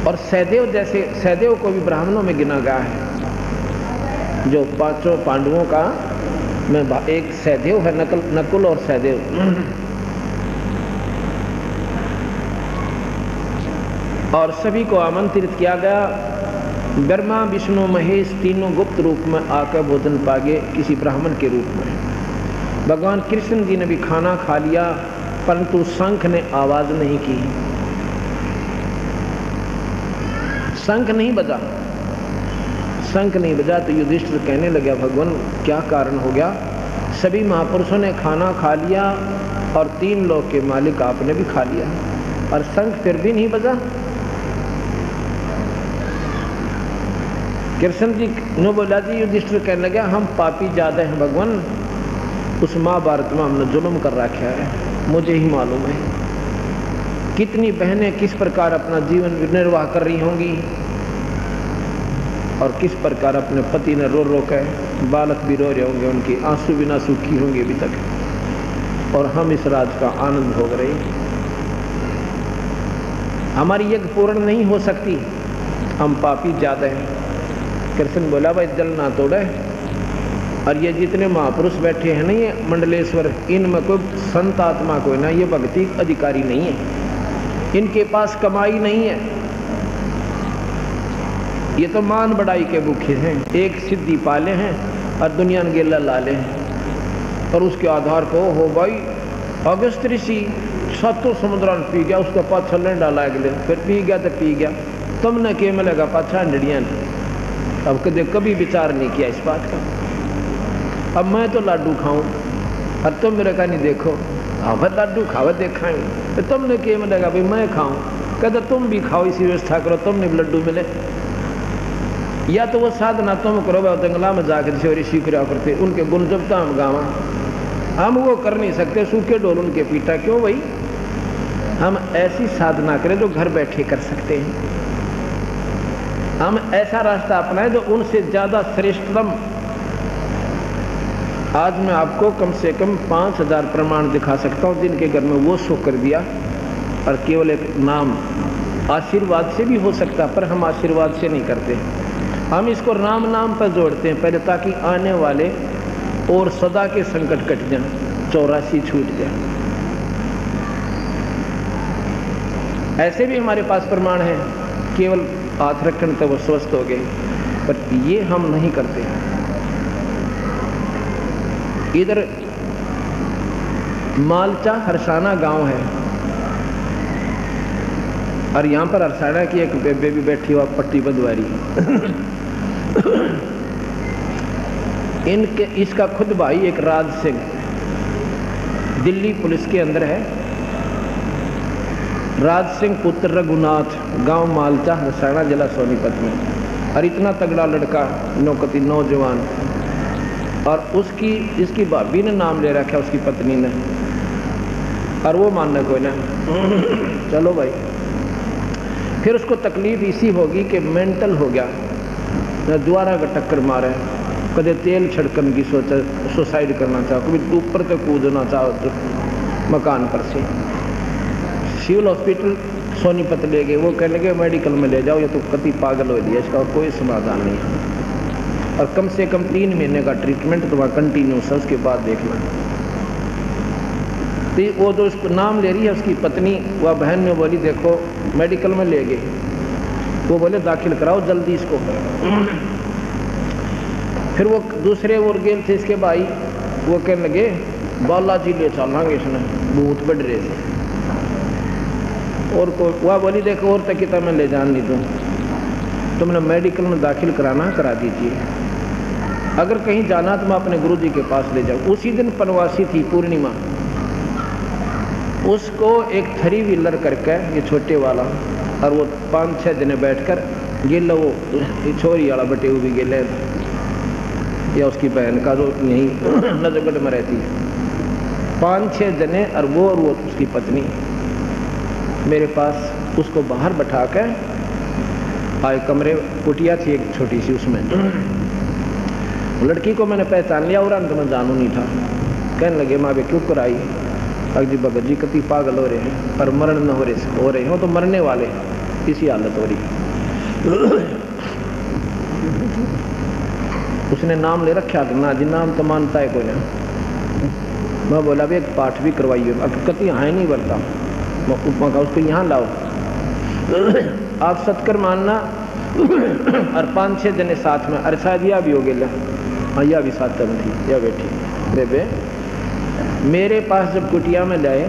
और सहदेव जैसे, सहदेव को भी ब्राह्मणों में गिना गया है, जो पांचों पांडवों का में एक सहदेव है, नकुल और सहदेव। और सभी को आमंत्रित किया गया। ब्रह्मा विष्णु महेश तीनों गुप्त रूप में आकर भोजन पागे किसी ब्राह्मण के रूप में। भगवान कृष्ण जी ने भी खाना खा लिया, परंतु शंख ने आवाज नहीं की, शंख नहीं बजा। शंख नहीं बजा तो युधिष्ठिर कहने लगा, भगवान क्या कारण हो गया? सभी महापुरुषों ने खाना खा लिया और 3 लोक के मालिक आपने भी खा लिया और शंख फिर भी नहीं बजा। कृष्ण जी ने बोला, जी युधिष्ठिर कहने लगा, हम पापी ज्यादा हैं भगवान, उस महाभारत में हमने जुल्म कर रखा है, मुझे ही मालूम है। कितनी बहनें किस प्रकार अपना जीवन निर्वाह कर रही होंगी और किस प्रकार अपने पति ने रो रो कर, बालक भी रो रहे होंगे, उनकी आंसू बिना सूखी होंगे अभी तक, और हम इस राज का आनंद भोग रहे। हमारी यज्ञ पूर्ण नहीं हो सकती, हम पापी ज्यादा हैं। कृष्ण बोला, भाई जल ना तोड़े, और ये जितने महापुरुष बैठे हैं ना, ये मंडलेश्वर, इनमें कोई संत आत्मा कोई ना, ये भक्ति अधिकारी नहीं है, इनके पास कमाई नहीं है, ये तो मान बढ़ाई के भूखे हैं, एक सिद्धि पाले हैं और दुनिया ने गेला लाले हैं। और उसके आधार को हो भाई अगस्त ऋषि 7 समुद्र पी गया, उसका पाछा ले डाला अगले, फिर पी गया तो पी गया, तुमने के मिलेगा पाछा अंडड़िया ने। अब कभी विचार नहीं किया इस बात का। अब मैं तो लाडू खाऊं और तुम मेरे का नहीं देखो, हाँ भाई लाडू खावा देखाएंगे, तो तुमने के मिलेगा भाई मैं खाऊं, कहते तुम भी खाओ, इसी व्यवस्था करो, तुमने भी लड्डू मिले। या तो वो साधना तुम करो, जंगला में जाकर ऋषि क्रिया करते, उनके गुण जब हम गावा, हम वो कर नहीं सकते, सूखे डोल उनके पीटा क्यों भाई? हम ऐसी साधना करें जो घर बैठे कर सकते हैं, हम ऐसा रास्ता अपनाएं जो उनसे ज्यादा श्रेष्ठतम। आज मैं आपको कम से कम 5000 प्रमाण दिखा सकता हूं जिनके घर में वो सो कर दिया, और केवल एक नाम आशीर्वाद से भी हो सकता, पर हम आशीर्वाद से नहीं करते, हम इसको राम नाम पर जोड़ते हैं पहले, ताकि आने वाले और सदा के संकट कट जाए, 84 छूट जाए। ऐसे भी हमारे पास प्रमाण है, केवल हाथ रखने तो वो स्वस्थ हो गए, पर ये हम नहीं करते। इधर मालचा हरसाना गांव है, और यहाँ पर हरसाना की एक बेबी बैठी हुआ पट्टी बंधवारी इनके, इसका खुद भाई एक राज सिंह दिल्ली पुलिस के अंदर है। राज सिंह पुत्र रघुनाथ, गांव मालचा हरसाना, जिला सोनीपत में। और इतना तगड़ा लड़का, नौकती नौजवान, और उसकी इसकी भाभी ने नाम ले रखा उसकी पत्नी ने, और वो मानने कोई ना। चलो भाई, फिर उसको तकलीफ इसी होगी कि मेंटल हो गया, द्वारा का टक्कर मारे, कदे तेल छिड़कन की सोचा, सुसाइड करना चाहो, कभी ऊपर तक कूदना चाहो तो मकान पर से। सिविल हॉस्पिटल सोनीपत ले गए, वो कहने लगे मेडिकल में ले जाओ, ये तो कति पागल हो दिया, इसका कोई समाधान नहीं है, और कम से कम 3 महीने का ट्रीटमेंट तो वहाँ कंटिन्यूस है, उसके बाद देखना। तो वो जो उसको नाम ले रही है उसकी पत्नी, वह बहन में बोली देखो मेडिकल में ले गए, वो बोले दाखिल कराओ जल्दी इसको। फिर वो दूसरे और गेल थे इसके भाई, वो कहने लगे बालाजी ले चलेंगे, इसने भूत बढ़ रहे थे, और को वह बोली देखो और तक कितना मैं ले जान नहीं दूँ, तुमने मेडिकल में दाखिल कराना करा दीजिए, अगर कहीं जाना तो मैं अपने गुरुजी के पास ले जाऊँ। उसी दिन पनवासी थी पूर्णिमा, उसको एक 3 व्हीलर करके, ये छोटे वाला, और वो 5-6 दिन बैठकर गिल, वो छोरी वाला बटे हुए गिले, या उसकी बहन का जो यहीं नजरगढ़ में रहती है, 5-6 जने, और वो उसकी पत्नी मेरे पास, उसको बाहर बैठा कर आए कमरे, कुटिया थी एक छोटी सी, उसमें लड़की को मैंने पहचान लिया, और अंत में जानू नहीं था। कहने लगे माँ बे क्यों कराई? अजी भगत जी कति पागल हो रहे हैं, पर मरण न हो रहे हो तो मरने वाले, इसी हालत हो रही। उसने नाम ले रखा कि ना जी, नाम तो मानता है कोई ना। मैं बोला भी एक पाठ भी करवाइए। अब कति यहाँ नहीं बरता, मैं उपमा का उसको यहाँ लाओ, आप सत्कर मानना। और 5-6 जने साथ में, अरे शायद यह भी हो गया, हाँ यह भी साथ में थी, यह बैठी बेबे। मेरे पास जब कुटिया में लाए,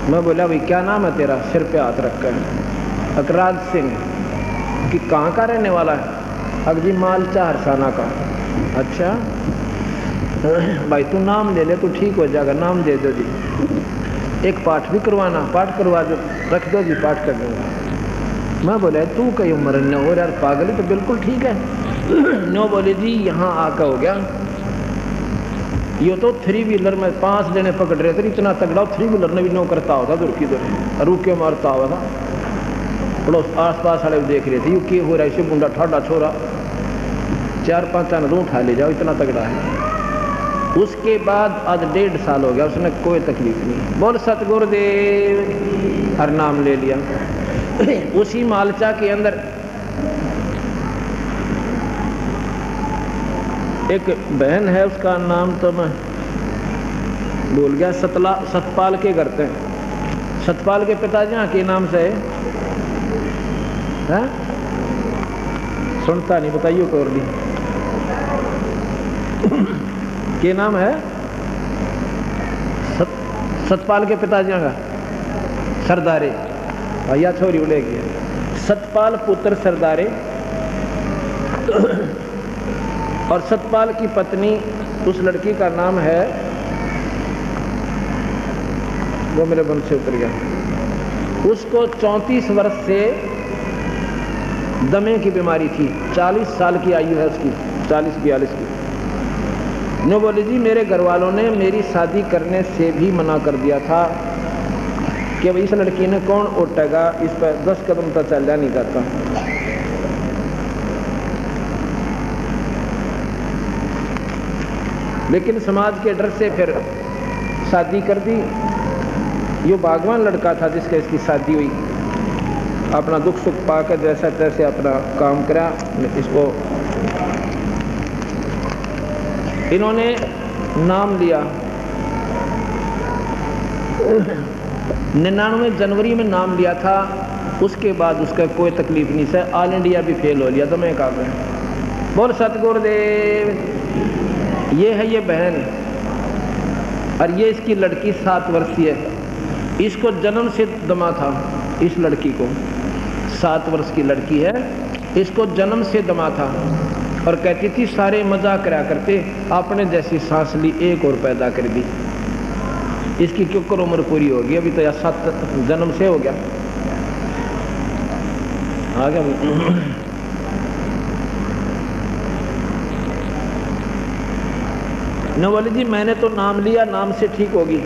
मैं बोला भाई क्या नाम है तेरा? सिर पे हाथ रखकर, अकराज सिंह। कि कहाँ का रहने वाला है? अगजी मालचा हरसाना का। अच्छा भाई तू नाम ले ले तो ठीक हो जाएगा, नाम दे दो जी। एक पाठ भी करवाना, पाठ करवा दो, रख दो जी, पाठ कर दूंगा। मैं बोले तू कई उम्र न हो यार, पागल है तो बिल्कुल ठीक है। नो बोले जी यहाँ आकर हो गया, ये तो 3 व्हीलर में 5 जने पकड़ रहे थे, इतना तगड़ा 3 व्हीलर ने भी नो करता होता दूर की दूर, रुक के मारता हुआ था। पड़ोस आस पास वाले देख रहे थे, यू के हो रहा है, इसे बुंडा ठाडा छोरा 4-5 रू उठा ले जाओ, इतना तगड़ा है। उसके बाद आज 1.5 साल हो गया, उसने कोई तकलीफ नहीं। बोल सतगुरुदेव, हर नाम ले लिया। उसी मालचा के अंदर एक बहन है, उसका नाम तो मैं भूल गया, सतपाल के घर थे। सतपाल के पिताजी यहाँ के नाम से है? सुनता नहीं, बताइए कौर भी के नाम है? सतपाल के पिताजी का सरदारे, भैया छोरी उड़े गया। सतपाल पुत्र सरदारे। और सतपाल की पत्नी, उस लड़की का नाम है, वो मेरे मन से उतर गया। उसको 34 वर्ष से दमे की बीमारी थी, 40 साल की आयु है उसकी, 40-42 की। नो बोले जी मेरे घर वालों ने मेरी शादी करने से भी मना कर दिया था कि भाई इस लड़की ने कौन उठेगा, इस पर 10 कदम तक चल नहीं जाता। लेकिन समाज के डर से फिर शादी कर दी। ये बागवान लड़का था जिसके इसकी शादी हुई, अपना दुख सुख पाकर जैसा तैसे अपना काम करा। इसको इन्होंने नाम लिया 99 जनवरी में नाम लिया था। उसके बाद उसका कोई तकलीफ नहीं से, ऑल इंडिया भी फेल हो लिया। तो मैं कहा बोल सतगुरुदेव। ये है ये बहन, और ये इसकी लड़की 7 वर्षीय है। इसको जन्म से दमा था, इस लड़की को 7 वर्ष की लड़की है, इसको जन्म से दमा था। और कहती थी सारे मजाक करा करते, आपने जैसी सांस ली एक और पैदा कर दी। इसकी क्यों कर उम्र पूरी होगी, अभी तो 7 जन्म से हो गया, आ गया। नवली जी मैंने तो नाम लिया, नाम से ठीक होगी।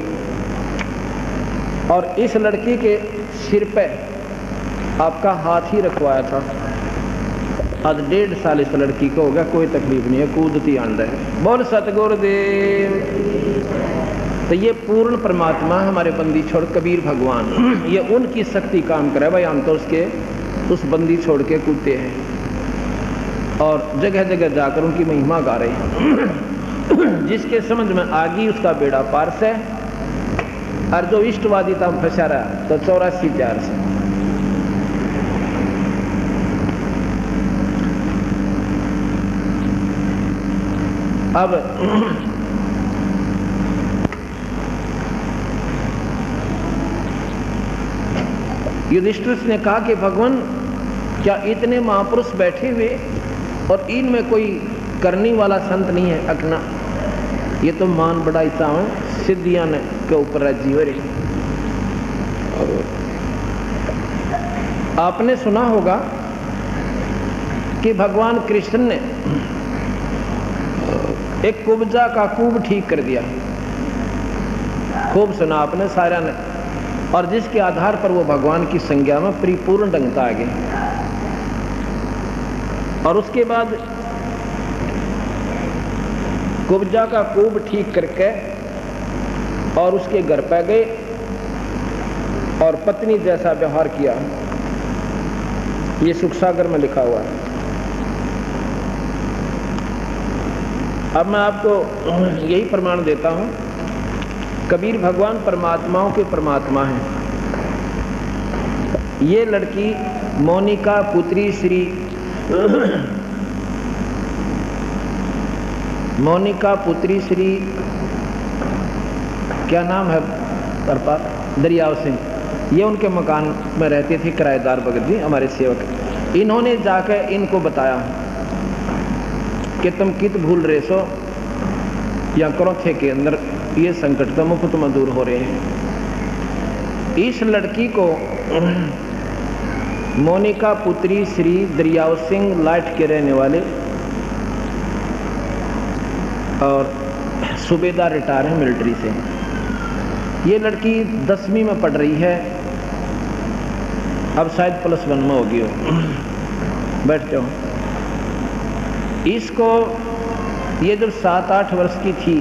और इस लड़की के सिर पे आपका हाथ ही रखवाया था। आज 1.5 साल इस लड़की को हो गया, कोई तकलीफ नहीं है, कूदती आंद है। बोल सतगुरुदेव। तो ये पूर्ण परमात्मा हमारे बंदी छोड़ कबीर भगवान, ये उनकी शक्ति काम करे भाई। हम तो उसके उस बंदी छोड़ के कूदते हैं और जगह जगह जाकर उनकी महिमा गा रहे हैं। जिसके समझ में आ गई उसका बेड़ा पार से, और जो इष्टवादी था फंसा रहा तो 84 प्यार से। अब युधिष्ठिर ने कहा कि भगवान क्या इतने महापुरुष बैठे हुए और इनमें कोई करने वाला संत नहीं है? अकना ये तो मान बढ़ाईता है, सिद्धियां के ऊपर राजी हो रही। आपने सुना होगा कि भगवान कृष्ण ने एक कुब्जा का कूब ठीक कर दिया, खूब सुना आपने सारा ने। और जिसके आधार पर वो भगवान की संज्ञा में परिपूर्ण ढंगता आ गए। और उसके बाद कुब्जा का कूब ठीक करके और उसके घर पे गए और पत्नी जैसा व्यवहार किया। ये सुख सागर में लिखा हुआ है। अब मैं आपको यही प्रमाण देता हूँ, कबीर भगवान परमात्माओं के परमात्मा हैं। ये लड़की मोनिका पुत्री श्री मोनिका पुत्री श्री क्या नाम है दरियाव सिंह, ये उनके मकान में रहते थे, किराएदार भगत जी हमारे सेवक। इन्होंने जाकर इनको बताया कि तुम कित भूल रहे सो, या क्रोथे के अंदर ये संकट तो मुफ्त में दूर हो रहे हैं। इस लड़की को मोनिका पुत्री श्री दरियाव सिंह लाइट के रहने वाले और सूबेदार रिटायर है मिलिट्री से। ये लड़की 10वीं में पढ़ रही है, अब शायद +1 में होगी हो। बैठ जाओ। इसको ये जब 7-8 वर्ष की थी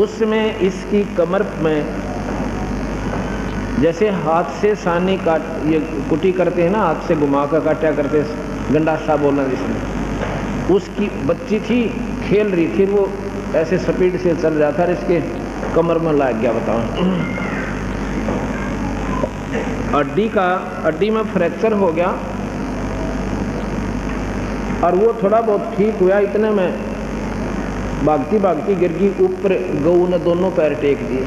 उसमें इसकी कमर में जैसे हाथ से सानी काट ये कुटी करते हैं ना, हाथ से घुमा कर काटा करते, गंडासा बोलना जिसमें, उसकी बच्ची थी, खेल रही थी, वो ऐसे स्पीड से चल रहा था, इसके कमर में लग गया। बताओ, हड्डी में फ्रैक्चर हो गया और वो थोड़ा बहुत ठीक हुआ। इतने में भागती भागती गिर गई ऊपर, गऊ ने दोनों पैर टेक दिए।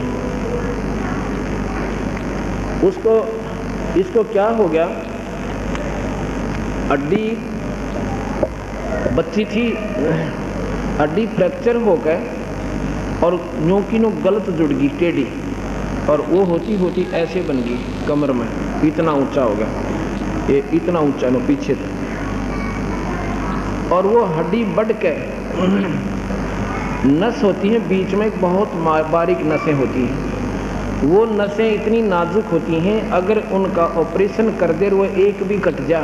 इसको क्या हो गया, हड्डी बच्ची थी, हड्डी फ्रैक्चर हो गए और न्यों की नो गलत जुड़ गई टेढ़ी, और वो होती होती ऐसे बन गई कमर में, इतना ऊंचा हो गया, ये इतना ऊंचा नो पीछे तक। और वो हड्डी बढ़ के नस होती है बीच में, एक बहुत बारीक नसें होती हैं, वो नसें इतनी नाजुक होती हैं, अगर उनका ऑपरेशन कर दे वो एक भी कट जा,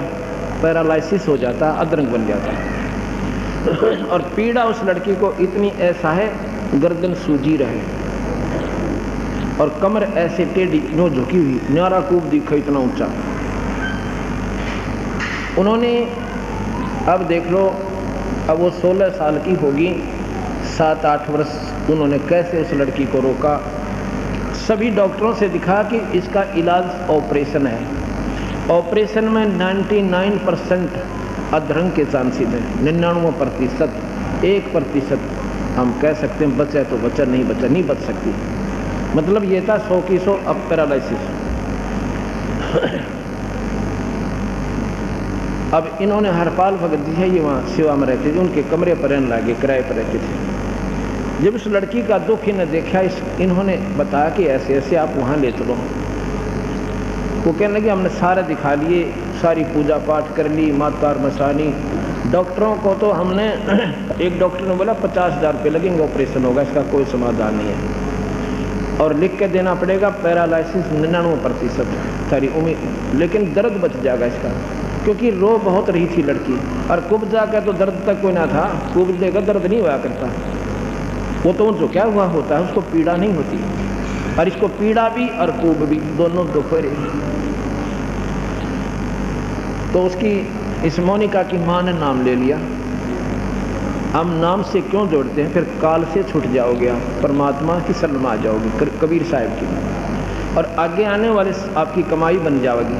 पैरालिसिस हो जाता, अदरंग बन जाता। और पीड़ा उस लड़की को इतनी ऐसा है, गर्दन सूजी रहे और कमर ऐसे टेढ़ी नो झुकी हुई, न्यारा कूब दिखा इतना ऊंचा। उन्होंने अब देख लो, अब वो 16 साल की होगी, 7-8 वर्ष उन्होंने कैसे उस लड़की को रोका। सभी डॉक्टरों से दिखा कि इसका इलाज ऑपरेशन है। ऑपरेशन में 99% अधरंग के चांसेस हैं, 99%, 1% हम कह सकते हैं बचा तो बचा, नहीं बचा नहीं बच सकती। मतलब ये था 100 की 100 अब पैरालिसिस। अब इन्होंने हरपाल भगत जी है, ये वहाँ सेवा में रहते थे, उनके कमरे पर रहने लगे, किराए पर रहते थे। जब इस लड़की का दुख इन्हें देखा, इन्होंने बताया कि ऐसे ऐसे आप वहाँ ले चलो। वो कहने लगे हमने सारे दिखा लिए, सारी पूजा पाठ कर ली, मातार मसानी। डॉक्टरों को तो हमने एक डॉक्टर ने बोला 50,000 रुपये लगेंगे, ऑपरेशन होगा, इसका कोई समाधान नहीं है, और लिख के देना पड़ेगा पैरालिसिस 99% सारी उम्मीद, लेकिन दर्द बच जाएगा इसका, क्योंकि रो बहुत रही थी लड़की, और कुब जाकर तो दर्द तक कोई ना था, कुब देकर दर्द नहीं हुआ करता, वो तो जो क्या हुआ होता है उसको पीड़ा नहीं होती, और इसको पीड़ा भी और कुब भी दोनों दुख रही। तो उसकी इस मोनिका की माँ ने नाम ले लिया। हम नाम से क्यों जोड़ते हैं, फिर काल से छूट जाओगे आप, परमात्मा की शरण में आ जाओगे, कबीर साहब की, और आगे आने वाले आपकी कमाई बन जाएगी।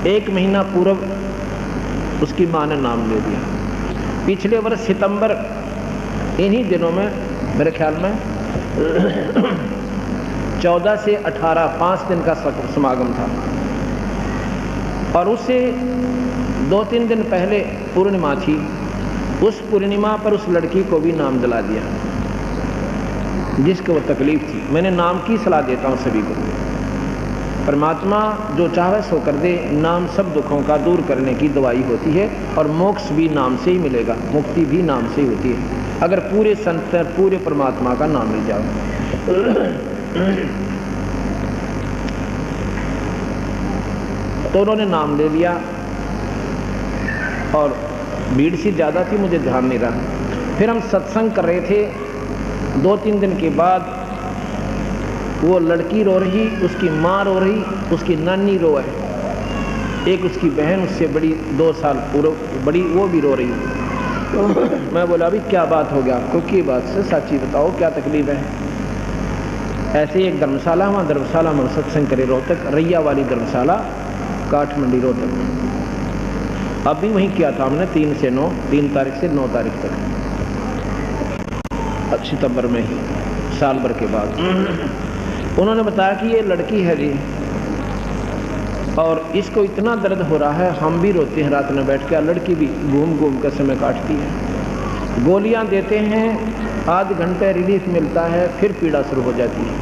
एक महीना पूर्व उसकी माँ ने नाम ले लिया। पिछले वर्ष सितंबर इन्हीं दिनों में मेरे ख्याल में 14 से 18 5 दिन का समागम था, और उससे 2-3 दिन पहले पूर्णिमा थी। उस पूर्णिमा पर उस लड़की को भी नाम दिला दिया जिसको वो तकलीफ थी। मैंने नाम की सलाह देता हूँ सभी को, परमात्मा जो चाहे सो कर दे। नाम सब दुखों का दूर करने की दवाई होती है, और मोक्ष भी नाम से ही मिलेगा, मुक्ति भी नाम से ही होती है, अगर पूरे संत पूरे परमात्मा का नाम मिल जाओ। तो उन्होंने नाम ले लिया, और भीड़ सी ज़्यादा थी, मुझे ध्यान नहीं रहा। फिर हम सत्संग कर रहे थे, 2-3 दिन के बाद वो लड़की रो रही, उसकी माँ रो रही, उसकी नानी रोए, एक उसकी बहन उससे बड़ी 2 साल बड़ी, वो भी रो रही। मैं बोला अभी क्या बात हो गया आपको, की बात से साची बताओ क्या तकलीफ है। ऐसे एक धर्मशाला, वहाँ धर्मशाला में सत्संग करे, रोहतक रैया वाली धर्मशाला, काठमंडी रोहतक। अभी वहीं किया था हमने 3 से 9, 3 तारीख से 9 तारीख तक, सितंबर में ही, साल भर के बाद। उन्होंने बताया कि ये लड़की है जी, और इसको इतना दर्द हो रहा है, हम भी रोते हैं रात में बैठ के, लड़की भी घूम घूम कर समय काटती है। गोलियां देते हैं, आध घंटे रिलीफ मिलता है, फिर पीड़ा शुरू हो जाती है।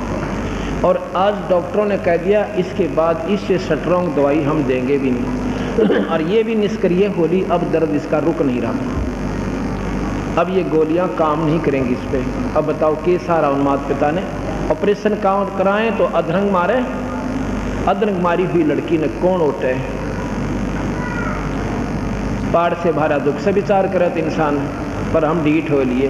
और आज डॉक्टरों ने कह दिया इसके बाद इससे स्ट्रॉन्ग दवाई हम देंगे भी नहीं। और ये भी निष्क्रिय होली, अब दर्द इसका रुक नहीं रहा, अब ये गोलियां काम नहीं करेंगी इस पे। अब बताओ के सारा उन माता पिता ने ऑपरेशन कराएं तो अधरंग मारे, अधरंग मारी हुई लड़की ने कौन उठे। पाड़ से भरा दुख से विचार करे तो इंसान, पर हम ढीठ हो लिए,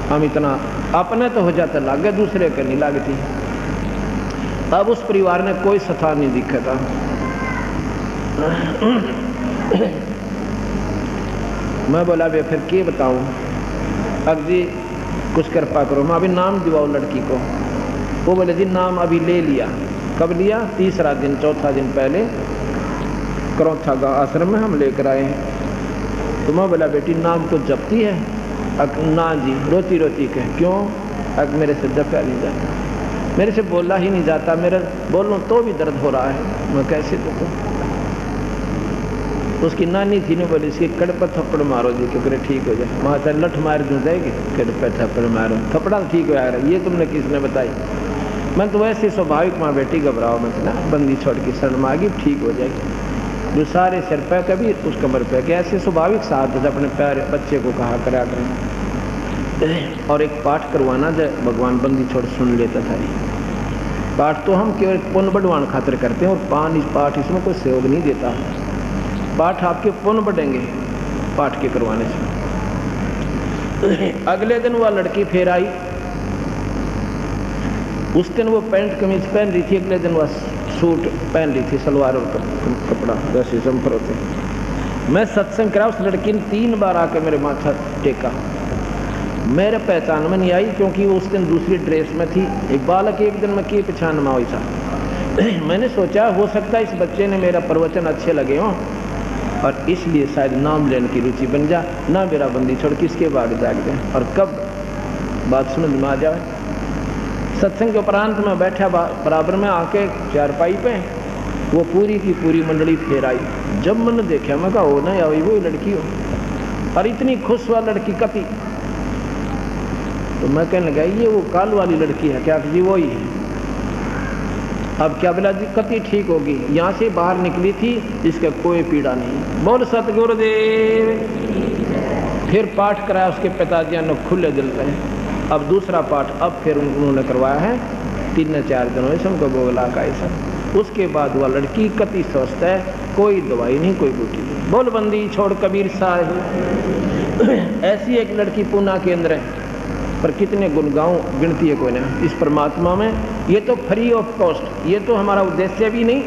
हम इतना अपने तो हो जाता लागे, दूसरे के नहीं लागती। अब उस परिवार ने कोई सथा नहीं दिखा था। मैं बोला बे फिर क्या बताऊं, अब जी कुछ कृपा करो, मैं अभी नाम दिवाओ लड़की को। वो बोले जी नाम अभी ले लिया। कब लिया? 3रा दिन, 4था दिन पहले करौथा गाँव आश्रम में हम लेकर आए हैं। तो मैं बोला बेटी नाम को जपती है? ना जी, रोती रोती कहे क्यों? मेरे से जपा नहीं जाता, मेरे से बोला ही नहीं जाता, मेरा बोलूं तो भी दर्द हो रहा है, मैं कैसे देखूं। उसकी नानी थी ने बोली इसके कड़ पर थप्पड़ मारो जी क्योंकि ठीक हो जाए। वहाँ से लठ मार दूँ जाएगी, कड़ पर थप्पड़ मारो, थप्पड़ा ठीक हो रहा। ये तुमने किसने बताई? मैं तो वैसे स्वाभाविक, माँ बेटी घबराओ मत ना, बंदी छोड़ के शरण मांगी ठीक हो जाएगी। जो सारे सिर पे कभी उस कमर पे के, ऐसे स्वाभाविक साथ अपने प्यारे बच्चे को कहा करा करें। और एक पाठ करवाना जब भगवान बंदी छोड़ सुन लेता था। पाठ तो हम केवल पुण्य बढ़वान खातिर करते हैं, और पाठ इसमें कोई सहयोग नहीं देता। पाठ आपके पुण्य बढ़ेंगे पाठ के करवाने से। अगले दिन वह लड़की फिर आई, उस दिन वो पैंट कमीज पहन रही थी, अगले दिन वह सूट पहन रही थी, सलवार और कपड़ा जैसे जम्फर होते। मैं सत्संग करा, उस लड़की ने 3 बार आकर मेरे माथा टेका, मेरे पहचान में नहीं आई क्योंकि वो उस दिन दूसरी ड्रेस में थी। एक बालक एक दिन में की पहचान में हुई था। मैंने सोचा हो सकता है इस बच्चे ने मेरा प्रवचन अच्छे लगे हों और इसलिए शायद नाम लेने की रुचि बन जा, ना मेरा बंदी छोड़ किसके बाद जाग जाए। और कब बात समझ में आ जाए, सत्संग के उपरांत में बैठा बराबर में आके चारपाई पे, वो पूरी की पूरी मंडली फेर आई। जब मैंने देखा मैं कहा हो ना या वो लड़की हो, और इतनी खुश हुआ लड़की कपी। तो मैं कहने लगा ये वो काल वाली लड़की है क्या? जी वो ही है। अब क्या बोला जी कति ठीक होगी, यहाँ से बाहर निकली थी, इसका कोई पीड़ा नहीं। बोल सतगुरुदेव। फिर पाठ कराया उसके पिताजी ने खुले दिल से। अब दूसरा पाठ अब फिर उन्होंने करवाया है 3-4 दिन हुए हमको बोला का ऐसा। उसके बाद वह लड़की कति स्वस्थ है, कोई दवाई नहीं कोई बूटी नहीं। बोल बंदी छोड़ कबीर साहब। ऐसी एक लड़की पूना के अंदर है, पर कितने गुण गाऊं गिनती है कोई ना इस परमात्मा में। ये तो फ्री ऑफ कॉस्ट, ये तो हमारा उद्देश्य भी नहीं,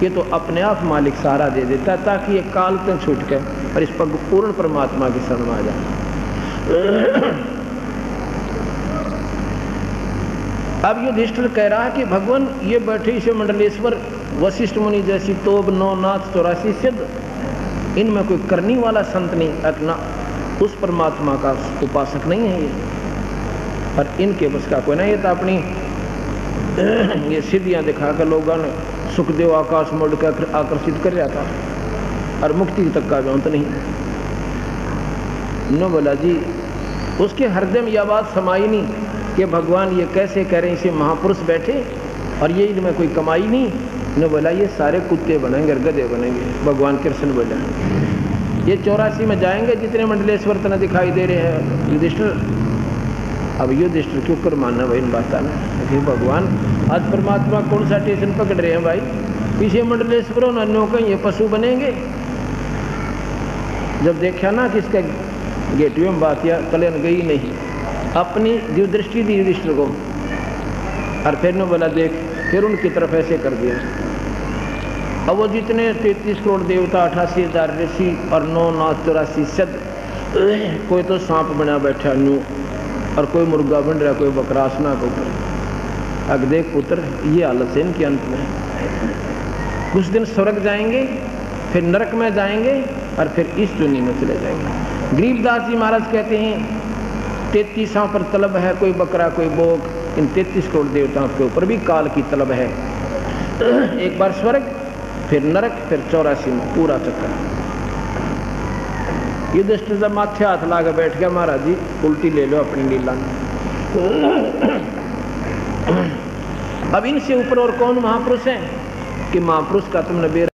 ये तो अपने आप मालिक सहारा दे देता है ताकि ये काल तो छूट के और इस पर पूर्ण परमात्मा की शरण में आ जाए। अब युधिष्ठिर कह रहा है कि भगवान ये बैठे इसे मंडलेश्वर वशिष्ठ मुनि जैसी तोब 9 नाथ 84 सिद्ध, इनमें कोई करनी वाला संत नहीं, अपना उस परमात्मा का उपासक नहीं है ये, और इनके बस का कोई ना। ये तो अपनी ये सिद्धियां दिखाकर लोगों ने सुखदेव आकाश मोड़ कर आकर्षित कर रहा था, और मुक्ति तक का अंत नहीं। नो बोला जी उसके हृदय में यह बात समाई नहीं कि भगवान ये कैसे कह रहे हैं, इसे महापुरुष बैठे और ये इनमें कोई कमाई नहीं। ने बोला ये सारे कुत्ते बनेंगे, गधे बनेंगे। भगवान कृष्ण बोला ये 84 में जाएंगे जितने मंडलेश्वर तना दिखाई दे रहे हैं युधिष्ठिर। अब युधिष्ठिर क्यों कर मानना भाई इन बात में? भगवान आज परमात्मा कौन सा स्टेशन पकड़ रहे हैं भाई? पीछे मंडलेश्वर अन्यों का ये पशु बनेंगे। जब देखा ना कि इसका गेटवे में बात या कल्याण गई नहीं, अपनी जो दृष्टि दी युधिष्ठिर को और फिर ने बोला देख, फिर उनकी तरफ ऐसे कर दिया। अब वो जितने 33 करोड़ देवता, 88,000 ऋषि और 9 नाथ 84 सद, कोई तो सांप बना बैठा न्यू, और कोई मुर्गा बन रहा, कोई बकरासना के ऊपर। अब देख पुत्र, ये हालत है इनके अंत में। कुछ दिन स्वर्ग जाएंगे, फिर नरक में जाएंगे, और फिर इस दुनिया में चले जाएंगे। गरीबदास जी महाराज कहते हैं 33 पर तलब है, कोई बकरा कोई बोक, इन 33 करोड़ देवताओं के ऊपर भी काल की तलब है। एक बार स्वर्ग, फिर नरक, फिर 84 में पूरा चक्कर। युधिष्ठिर जब माथे हाथ ला के बैठ गया, महाराज जी उल्टी ले लो अपनी लीला में। अब इनसे ऊपर और कौन महापुरुष है कि महापुरुष का तुमने